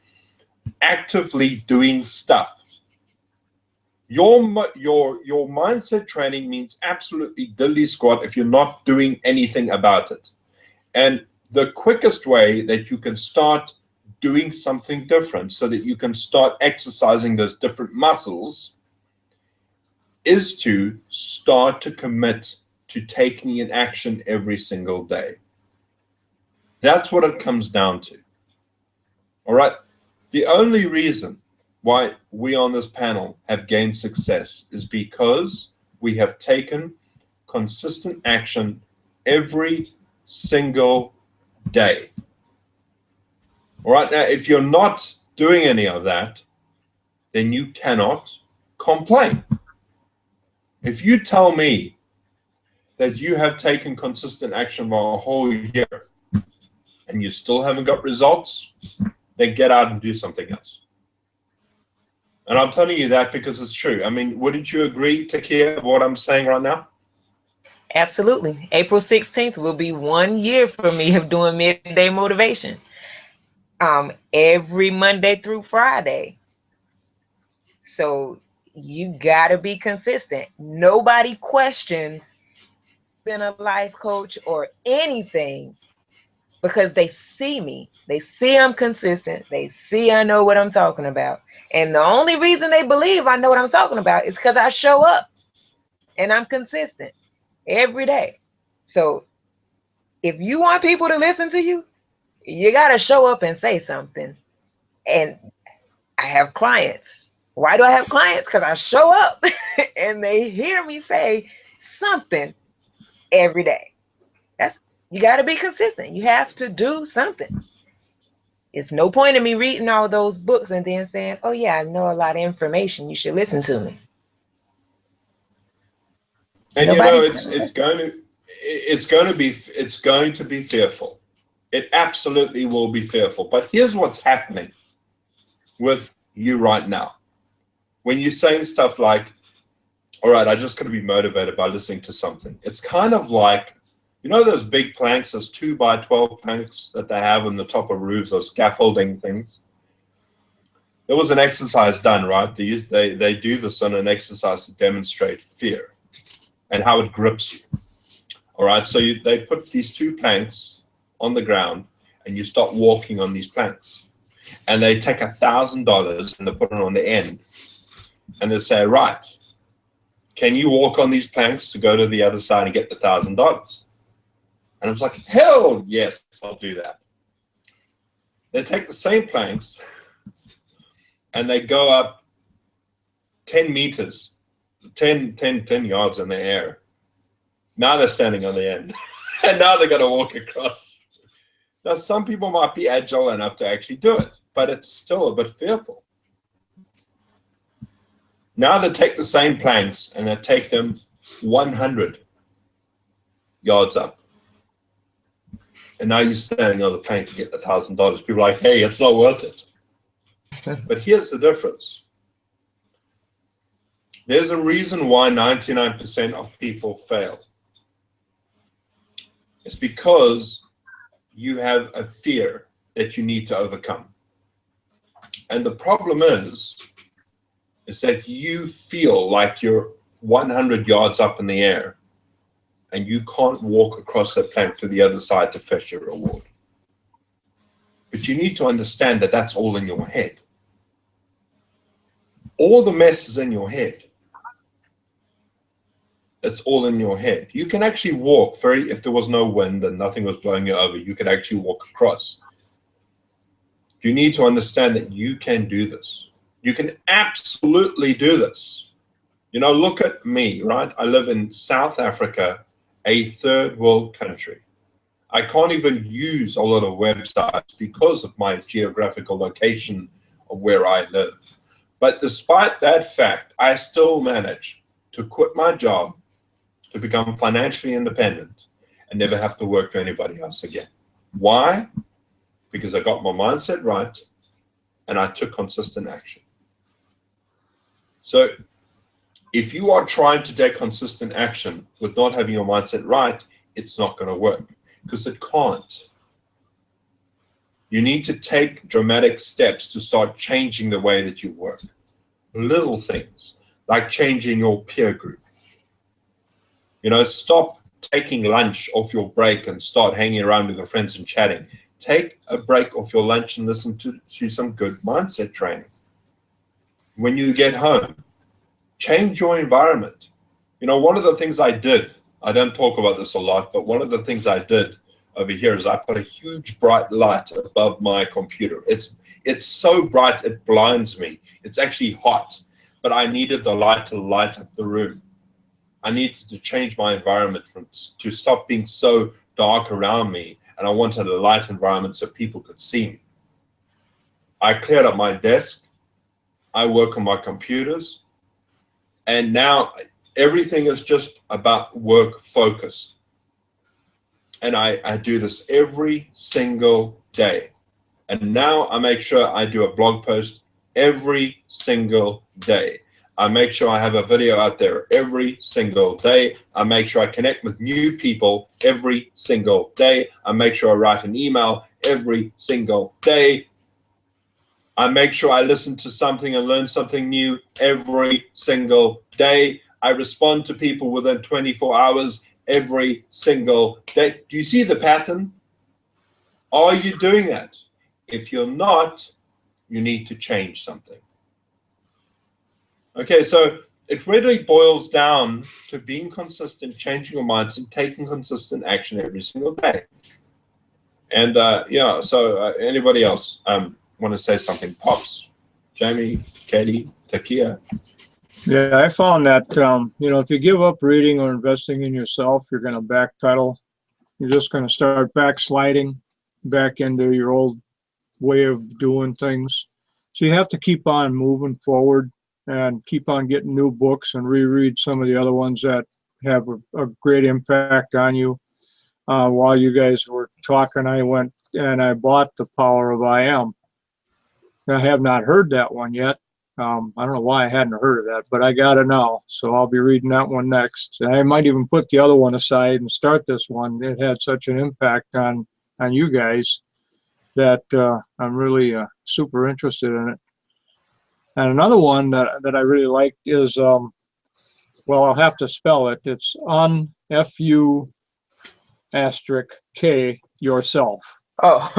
actively doing stuff. Your mindset training means absolutely diddly squat if you're not doing anything about it. And the quickest way that you can start doing something different so that you can start exercising those different muscles is to start to commit to taking an action every single day. That's what it comes down to. All right. The only reason why we on this panel have gained success is because we have taken consistent action every single day. All right. Now, if you're not doing any of that, then you cannot complain. If you tell me that you have taken consistent action for a whole year and you still haven't got results, then get out and do something else. And I'm telling you that because it's true. I mean, wouldn't you agree, Takia, with what I'm saying right now? Absolutely. April 16th will be 1 year for me of doing midday motivation. Every Monday through Friday. So you gotta be consistent. Nobody questions being a life coach or anything because they see me. They see I'm consistent. They see I know what I'm talking about. And the only reason they believe I know what I'm talking about is because I show up and I'm consistent every day. So if you want people to listen to you, you gotta show up and say something. And I have clients. Why do I have clients? Because I show up and they hear me say something every day. You got to be consistent. You have to do something. It's no point in me reading all those books and then saying, oh yeah, I know a lot of information. You should listen to me. And you know, it's going to be fearful. It absolutely will be fearful. But here's what's happening with you right now. When you're saying stuff like, all right, I just got to be motivated by listening to something. It's kind of like, you know, those big planks, those 2x12 planks that they have on the top of roofs, those scaffolding things. There was an exercise done, right? They do this on an exercise to demonstrate fear and how it grips you. All right, so they put these 2 planks on the ground and you start walking on these planks. And they take $1,000 and they put it on the end. And they say, right, can you walk on these planks to go to the other side and get the $1,000? And I was like, hell yes, I'll do that. They take the same planks and they go up 10 meters, 10 yards in the air. Now they're standing on the end. And now they're going to walk across. Now, some people might be agile enough to actually do it, but it's still a bit fearful. Now they take the same planks and they take them 100 yards up. And now you're standing on the plank to get the $1,000. People are like, hey, it's not worth it. But here's the difference. There's a reason why 99% of people fail. It's because you have a fear that you need to overcome. And the problem is that you feel like you're 100 yards up in the air and you can't walk across that plank to the other side to fetch your reward. But you need to understand that that's all in your head. All the mess is in your head. It's all in your head. You can actually walk if there was no wind and nothing was blowing you over, you could actually walk across. You need to understand that you can do this. You can absolutely do this. You know, look at me, right? I live in South Africa, a third world country. I can't even use a lot of websites because of my geographical location of where I live. But despite that fact, I still manage to quit my job, to become financially independent, and never have to work for anybody else again. Why? Because I got my mindset right and I took consistent action. So if you are trying to take consistent action with not having your mindset right, it's not going to work, because it can't. You need to take dramatic steps to start changing the way that you work. Little things like changing your peer group. You know, stop taking lunch off your break and start hanging around with your friends and chatting. Take a break off your lunch and listen to some good mindset training. When you get home, change your environment. You know, one of the things I did, I don't talk about this a lot, but one of the things I did over here is I put a huge bright light above my computer. It's so bright it blinds me. It's actually hot, but I needed the light to light up the room. I needed to change my environment to stop being so dark around me, and I wanted a light environment so people could see me. I cleared up my desk. I work on my computers, and now everything is just about work focus. And I do this every single day. And now I make sure I do a blog post every single day. I make sure I have a video out there every single day. I make sure I connect with new people every single day. I make sure I write an email every single day. I make sure I listen to something and learn something new every single day. I respond to people within 24 hours every single day. Do you see the pattern? Are you doing that? If you're not, you need to change something. Okay, so it really boils down to being consistent, changing your mindset, taking consistent action every single day. And yeah, so anybody else want to say something? Pops, Jamie, Katie, Takia. Yeah, I found that, you know, if you give up reading or investing in yourself, you're going to backpedal. You're just going to start backsliding back into your old way of doing things. So you have to keep on moving forward and keep on getting new books and reread some of the other ones that have a great impact on you. While you guys were talking, I went and I bought The Power of I Am. I have not heard that one yet. I don't know why I hadn't heard of that, but I got it now, so I'll be reading that one next. And I might even put the other one aside and start this one. It had such an impact on you guys that I'm really super interested in it. And another one that I really liked is, well, I'll have to spell it. It's on F-U *K yourself. Oh.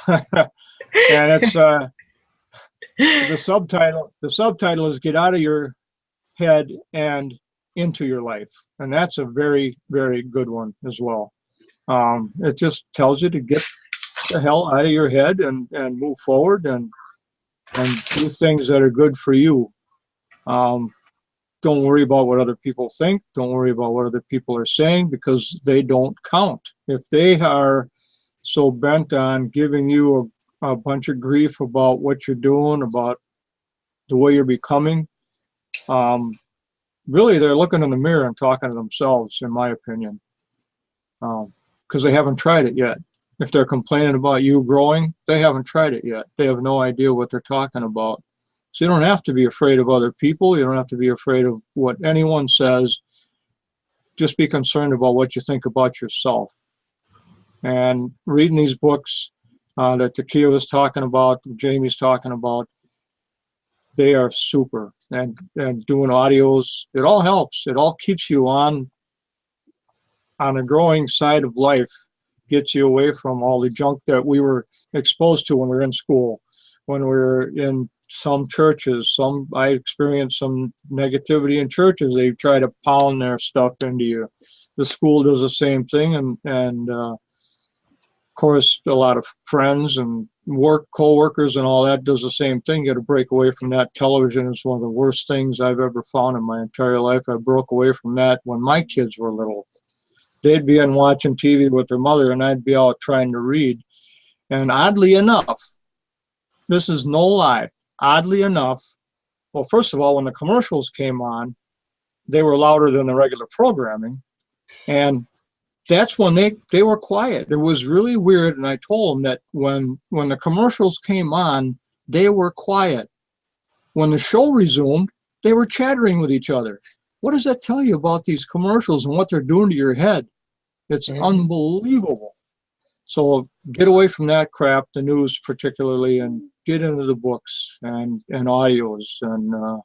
And it's the subtitle is Get Out of Your Head and Into Your Life. And that's a very, very good one as well. It just tells you to get the hell out of your head and move forward and do things that are good for you. Don't worry about what other people think. Don't worry about what other people are saying, because they don't count. If they are so bent on giving you a bunch of grief about what you're doing, about the way you're becoming, really they're looking in the mirror and talking to themselves, in my opinion, because they haven't tried it yet. If they're complaining about you growing, they haven't tried it yet. They have no idea what they're talking about. So you don't have to be afraid of other people. You don't have to be afraid of what anyone says. Just be concerned about what you think about yourself. And reading these books that Takia was talking about, Jamie's talking about, they are super. And doing audios, it all helps. It all keeps you on a growing side of life, gets you away from all the junk that we were exposed to when we were in school. when we were in some churches. I experienced some negativity in churches. They try to pound their stuff into you. The school does the same thing, and of course, a lot of friends and co-workers and all that does the same thing. You got to break away from that. Television is one of the worst things I've ever found in my entire life. I broke away from that when my kids were little. They'd be in watching TV with their mother, and I'd be out trying to read. And oddly enough, this is no lie, oddly enough, well, first of all, when the commercials came on, they were louder than the regular programming. And that's when they were quiet. It was really weird. And I told them that when the commercials came on, they were quiet. When the show resumed, they were chattering with each other. What does that tell you about these commercials and what they're doing to your head? It's unbelievable. So get away from that crap, the news particularly, and get into the books and audios. And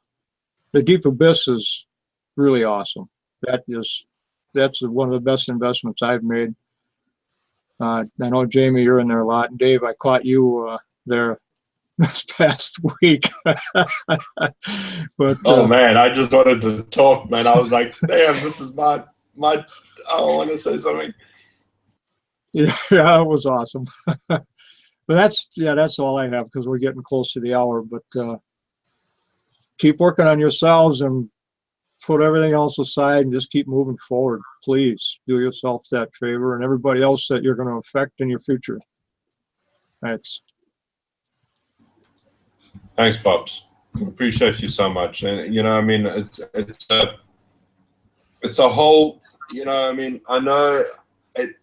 the Deep Abyss is really awesome. That's one of the best investments I've made. I know, Jamie, you're in there a lot. And Dave, I caught you there this past week. But oh man, I just wanted to talk, man. I was like, damn, this is my I want to say something. Yeah, it was awesome. But that's all I have, because we're getting close to the hour. But keep working on yourselves and put everything else aside and just keep moving forward. Please do yourself that favor and everybody else that you're going to affect in your future. Thanks. Thanks, Pops. Appreciate you so much. And I mean, it's a whole. I mean, I know it.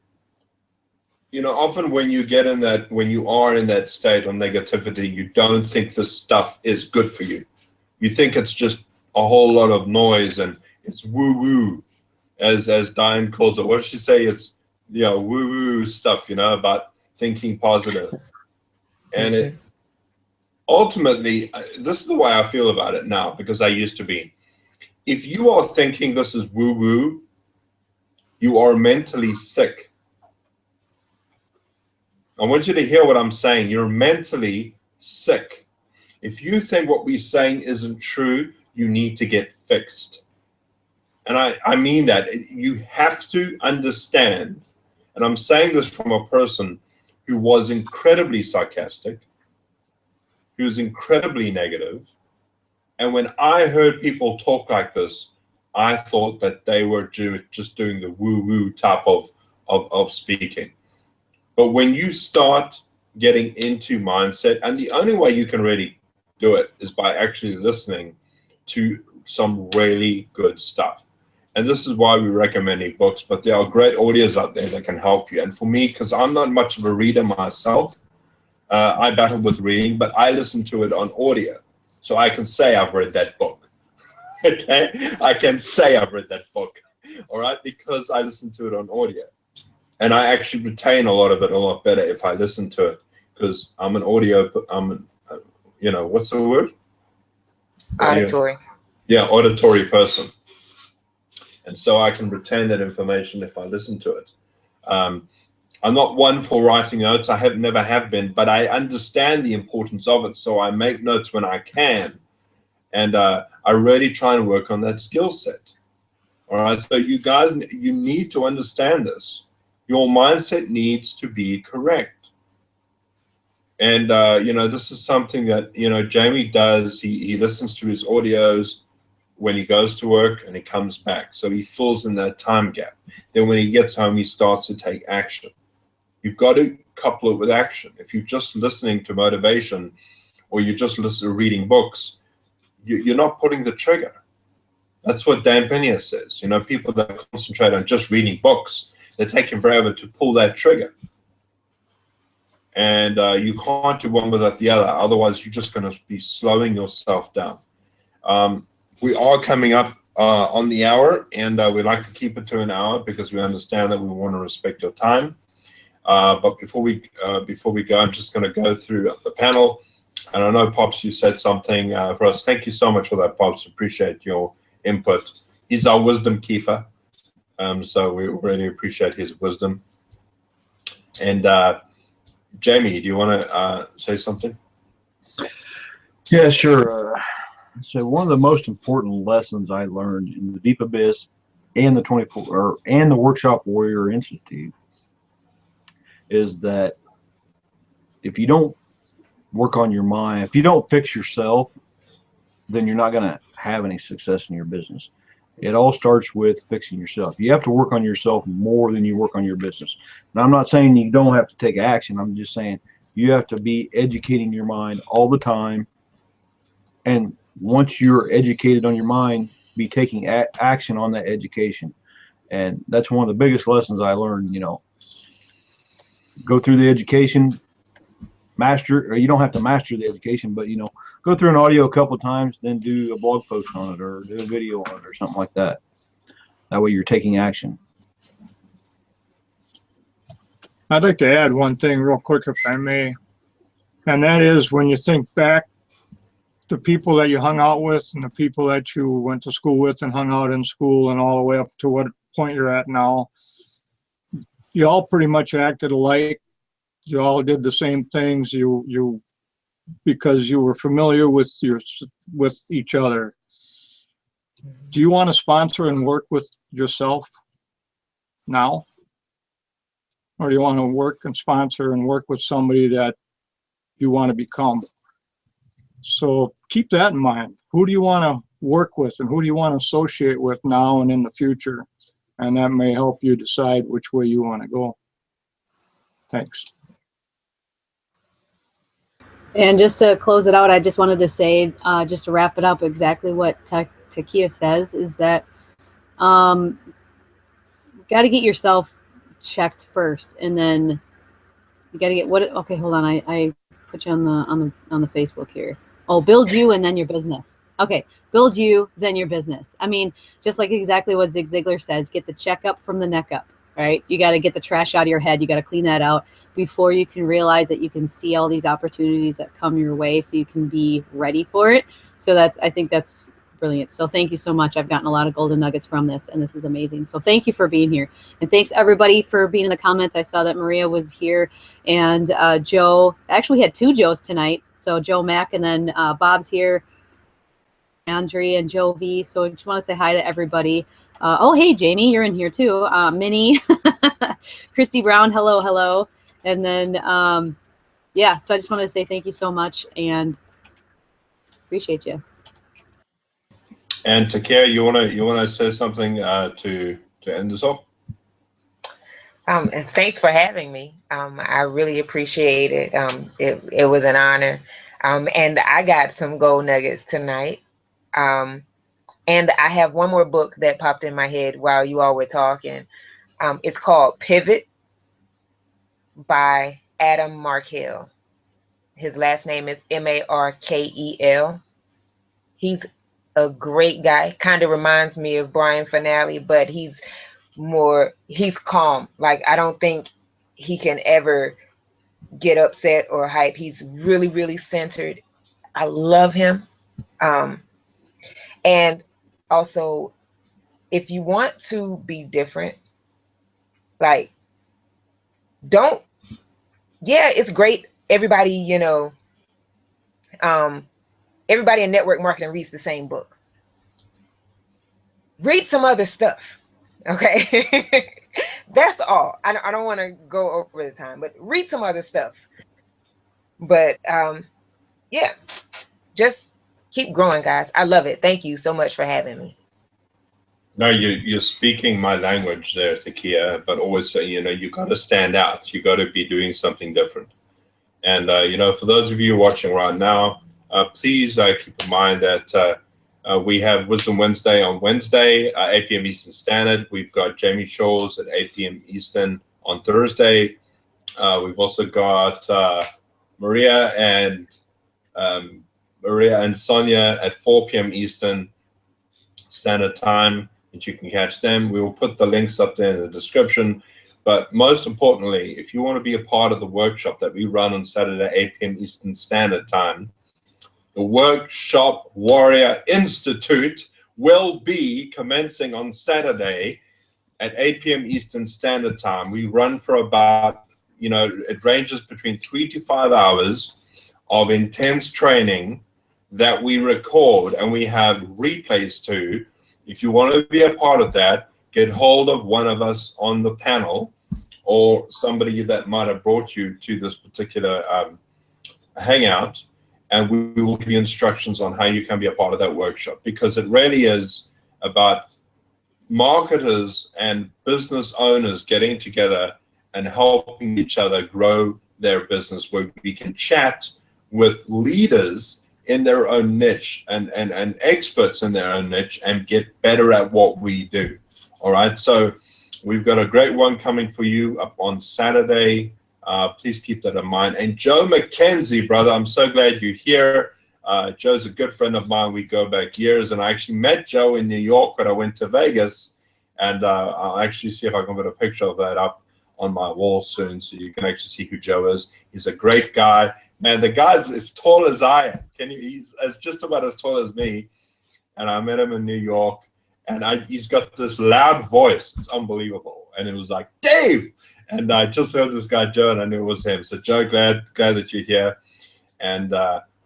Often when you are in that state of negativity, you don't think this stuff is good for you. You think it's just a whole lot of noise and it's woo-woo, as Diane calls it. What does she say? It's woo-woo stuff, about thinking positive. And it ultimately, this is the way I feel about it now, because I used to be. If you are thinking this is woo-woo, you are mentally sick. I want you to hear what I'm saying. You're mentally sick. If you think what we're saying isn't true, you need to get fixed. And I mean that. You have to understand, and I'm saying this from a person who was incredibly sarcastic, who was incredibly negative. And when I heard people talk like this, I thought that they were just doing the woo-woo type of speaking. But when you start getting into mindset, and the only way you can really do it is by actually listening to some really good stuff. And this is why we recommend ebooks, but there are great audios out there that can help you. And for me, because I'm not much of a reader myself, I battle with reading, but I listen to it on audio. So I can say I've read that book. Okay? I can say I've read that book, all right? Because I listen to it on audio. And I actually retain a lot of it a lot better if I listen to it, because I'm an audio, what's the word? Auditory. Yeah, auditory person. And so I can retain that information if I listen to it. I'm not one for writing notes. I never have been, but I understand the importance of it. So I make notes when I can. And I really try and work on that skill set. All right. So you guys, you need to understand this. Your mindset needs to be correct. And, this is something that, Jamie does. He listens to his audios when he goes to work and he comes back. So he fills in that time gap. Then when he gets home, he starts to take action. You've got to couple it with action. If you're just listening to motivation or you're just reading books, you're not putting the trigger. That's what Dan Pena says. People that concentrate on just reading books, they're taking forever to pull that trigger. And you can't do one without the other. Otherwise, you're just going to be slowing yourself down. We are coming up on the hour, and we like to keep it to an hour because we understand that we want to respect your time. But before we go, I'm just going to go through the panel. And I know, Pops, you said something for us. Thank you so much for that, Pops. Appreciate your input. He's our wisdom keeper. So we really appreciate his wisdom. And Jamie, do you want to say something? Yeah, sure. So one of the most important lessons I learned in the Deep Abyss and the 24 and the Workshop Warrior Institute is that if you don't work on your mind, if you don't fix yourself, then you're not going to have any success in your business. It all starts with fixing yourself. You have to work on yourself more than you work on your business. And I'm not saying you don't have to take action. I'm just saying you have to be educating your mind all the time. And once you're educated on your mind, be taking action on that education. And that's one of the biggest lessons I learned, go through the education, master, or you don't have to master the education, but go through an audio a couple of times, then do a blog post on it or do a video on it or something like that. That way you're taking action. I'd like to add one thing real quick, if I may. And that is, when you think back, the people that you hung out with and the people that you went to school with and hung out in school and all the way up to what point you're at now, you all pretty much acted alike. You all did the same things. You because you were familiar with each other. Do you want to sponsor and work with yourself now? Or do you want to work and sponsor and work with somebody that you want to become? So keep that in mind. Who do you want to work with and who do you want to associate with now and in the future? And that may help you decide which way you want to go. Thanks. And just to close it out, I just wanted to say, just to wrap it up, exactly what Takia says is that you got to get yourself checked first, and then you got to get okay, hold on, I put you on the Facebook here. Oh, build you and then your business. Okay, build you, then your business. I mean, just like exactly what Zig Ziglar says, get the checkup from the neck up, right? You got to get the trash out of your head. You got to clean that out before you can realize that you can see all these opportunities that come your way, so you can be ready for it. So I think that's brilliant. So thank you so much. I've gotten a lot of golden nuggets from this, and this is amazing. So thank you for being here. And thanks everybody for being in the comments. I saw that Maria was here, and Joe, actually we had two Joes tonight. So Joe Mack, and then Bob's here, Andrea and Joe V. So I just want to say hi to everybody. Oh, hey, Jamie, you're in here too. Minnie, Christy Brown, hello, hello. And then, yeah, so I just want to say thank you so much and appreciate you. And Takia, you wanna say something to end this off? And thanks for having me. I really appreciate it. It was an honor. And I got some gold nuggets tonight. And I have one more book that popped in my head while you all were talking. It's called Pivot by Adam Markel. His last name is Markel. He's a great guy. Kind of reminds me of Brian Finale, but he's calm. Like, I don't think he can ever get upset or hype. He's really, really centered. I love him. And also, if you want to be different, like, it's great. Everybody, everybody in network marketing reads the same books. Read some other stuff, okay? That's all. I don't want to go over the time, but read some other stuff. But yeah, just keep growing, guys. I love it. Thank you so much for having me. No, you're speaking my language there, Takia, but always say, you got to stand out. You got to be doing something different. And, for those of you watching right now, please keep in mind that we have Wisdom Wednesday on Wednesday, 8 p.m. Eastern Standard. We've got Jamie Shaw's at 8 p.m. Eastern on Thursday. We've also got Maria and Sonia at 4 p.m. Eastern Standard Time, and you can catch them. We will put the links up there in the description. But most importantly, if you want to be a part of the workshop that we run on Saturday, 8 p.m. Eastern Standard Time, the Workshop Warrior Institute will be commencing on Saturday at 8 p.m. Eastern Standard Time. We run for about, it ranges between 3 to 5 hours of intense training that we record and we have replays to. If you want to be a part of that, get hold of one of us on the panel or somebody that might have brought you to this particular hangout, and we will give you instructions on how you can be a part of that workshop, because it really is about marketers and business owners getting together and helping each other grow their business, where we can chat with leaders in their own niche and experts in their own niche and get better at what we do. All right, so we've got a great one coming for you up on Saturday. Please keep that in mind. And Joe McKenzie, brother, I'm so glad you're here. Joe's a good friend of mine. We go back years, and I actually met Joe in New York when I went to Vegas, and I'll actually see if I can put a picture of that up on my wall soon so you can actually see who Joe is. He's a great guy. Man, the guy's as tall as I am. He's just about as tall as me, and I met him in New York, and he's got this loud voice. It's unbelievable. And it was like, Dave! And I just heard this guy, Joe, and I knew it was him. So, Joe, glad that you're here. And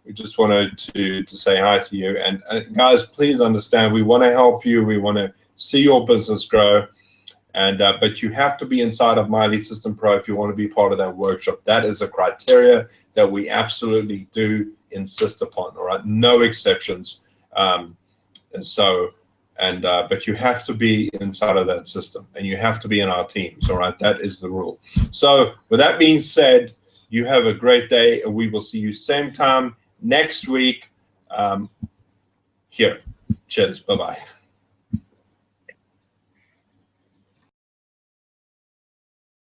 we just wanted to say hi to you. And guys, please understand, we want to help you. We want to see your business grow. And but you have to be inside of My Elite System Pro if you want to be part of that workshop. That is a criteria that we absolutely do insist upon. All right, no exceptions. But you have to be inside of that system, and you have to be in our teams. All right, that is the rule. So with that being said, you have a great day, and we will see you same time next week here. Cheers. Bye-bye.